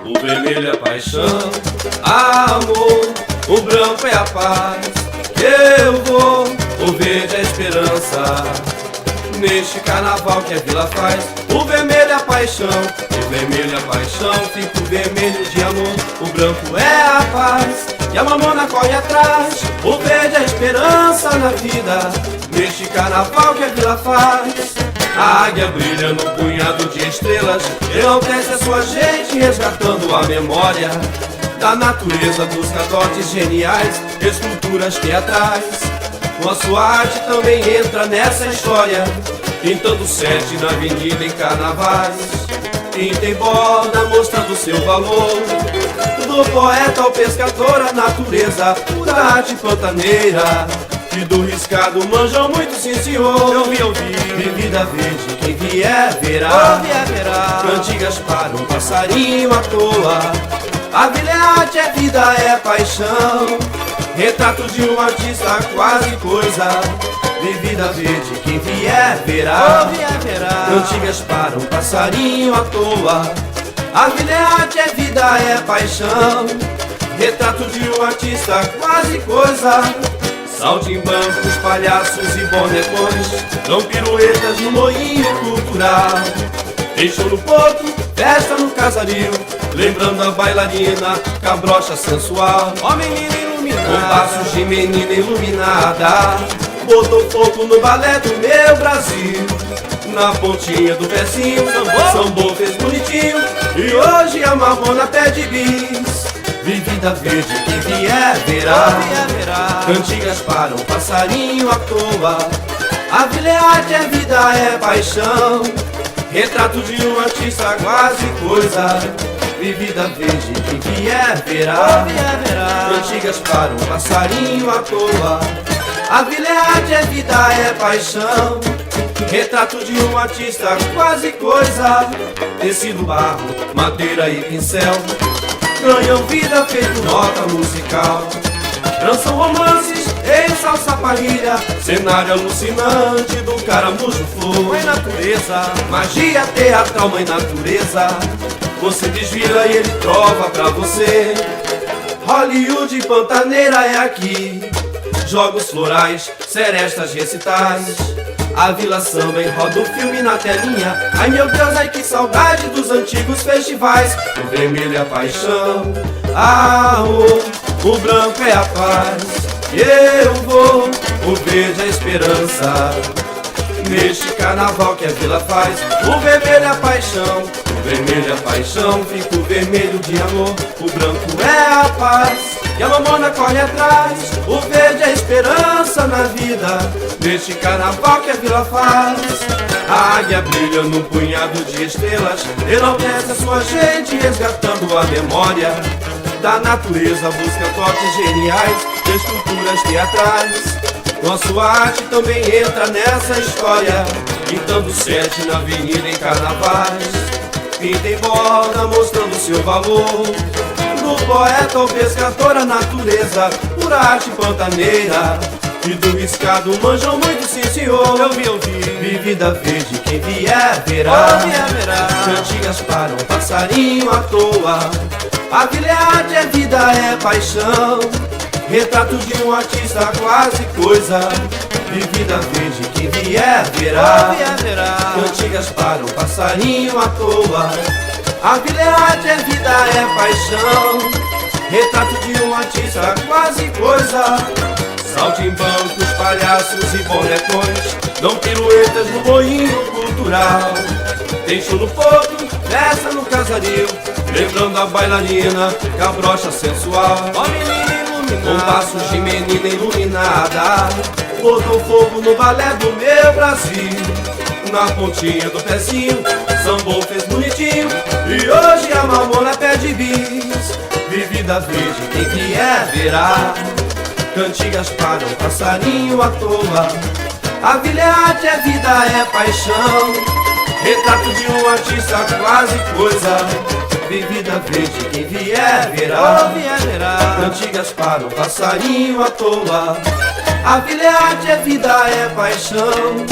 O vermelho é paixão, amor, o branco é a paz. Eu vou, o verde é a esperança. Neste carnaval que a vila faz, o vermelho é a paixão, o vermelho é a paixão, fica o vermelho de amor. O branco é a paz, e a mamona corre atrás. O verde é a esperança na vida, neste carnaval que a vila faz. A águia brilha no punhado de estrelas, enaltece a sua gente, resgatando a memória da natureza, busca dotes geniais, esculturas teatrais. Com a sua arte também entra nessa história, pintando sete na avenida em carnavais. Pinta em borda mostrando seu valor, do poeta ao pescador, a natureza, pura arte pantaneira, que do riscado manjam muito, sim senhor. Eu vi ouvir, vida verde, quem vier verá. Cantigas para um passarinho à toa. A vila é arte, é vida, é paixão, retrato de um artista, quase coisa. Vida verde, quem vier verá. Cantigas para um passarinho à toa. A vila é arte, é vida, é paixão, retrato de um artista, quase coisa. Saltimbancos, palhaços e bonecões dão piruetas no moinho cultural. Tem show no porto, festa no casario, lembrando a bailarina, cabrocha sensual. Ó menina iluminada, com passos de menina iluminada, botou fogo no balé do meu Brasil. Na pontinha do pezinho, sambô fez bonitinho, e hoje a mamona pede bis. Vida verde, quem vier verá. Cantigas para um passarinho à toa. A vila é arte, é vida, é paixão, retrato de um artista, quase coisa. Vida verde, quem vier verá. Cantigas para um passarinho à toa. A vila é arte, é vida, é paixão, retrato de um artista, quase coisa. Tecido, barro, madeira e pincel ganham vida feito nota musical. Dançam romances em salsa parrilha, cenário alucinante do caramujo flor. Mãe natureza, magia teatral, mãe natureza, você desvira e ele trova pra você. Hollywood pantaneira é aqui, jogos florais, serestas recitais. A Vila Samba enroda o filme na telinha. Ai meu Deus, ai que saudade dos antigos festivais. O vermelho é a paixão, o branco é a paz. E eu vou, o verde é a esperança, neste carnaval que a vila faz. O vermelho é a paixão, o vermelho é a paixão, fica o vermelho de amor. O branco é a paz, e a mamona corre atrás. O verde é a esperança na vida, neste carnaval que a vila faz. A águia brilha num punhado de estrelas, enaltece a sua gente, resgatando a memória da natureza, busca toques geniais, esculturas teatrais. Com a sua arte também entra nessa história, pintando sete na avenida em carnavais. Pinta em borda mostrando seu valor, do poeta ao pescador, a natureza, pura arte pantaneira, e do riscado manjam muito, sim senhor. Eu vi ouvir, vida verde, quem vier verá. Cantigas para um passarinho à toa. A vila é arte, é vida, é paixão, retrato de um artista, quase coisa. Vida verde, quem vier verá. Cantigas para um passarinho à toa. A vila é arte, é vida, é paixão, retrato de um artista, quase coisa. Saltimbancos, palhaços e bonecões dão piruetas no moinho cultural. Tem show no porto, festa no casario, lembrando a bailarina, cabrocha sensual. Ó menina iluminada, com passos de menina iluminada, botou fogo no balé do meu Brasil. Na pontinha do pezinho, sambô fez bonitinho, e hoje a mamona pede bis. Vida verde, quem vier verá. Cantigas para um passarinho à toa. A vila é arte, é vida, é paixão, retrato de um artista, quase coisa vivida, verde, quem vier verá. Cantigas para um passarinho à toa. A vida é arte, é vida, é paixão.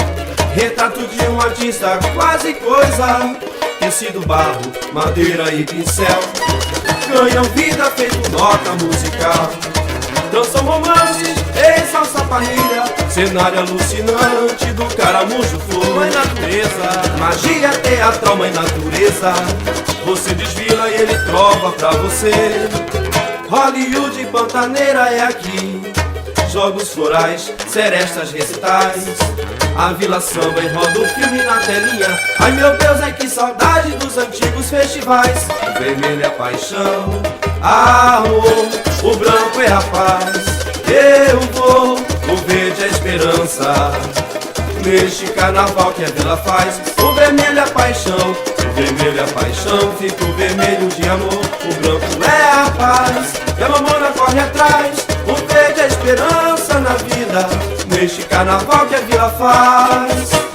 Retrato de um artista, quase coisa, tecido, barro, madeira e pincel. Ganham vida feito nota musical. Dançam romances em salsa parrilha. Cenário alucinante do caramujo, flor, mãe natureza. Magia teatral, mãe natureza. Você desvila e ele trova pra você. Hollywood Pantaneira é aqui. Jogos florais, serestas, recitais. A Vila Samba enroda o filme na telinha. Ai meu Deus, é que saudade dos antigos festivais. O vermelho é paixão, amor, o branco é a paz. Eu vou, o verde é a esperança. Neste carnaval que a vila faz. O vermelho é paixão, o vermelho é paixão. Fica o vermelho de amor, o branco é a paz. E a mamona corre atrás, o verde é a esperança na vida. Neste carnaval que a vila faz.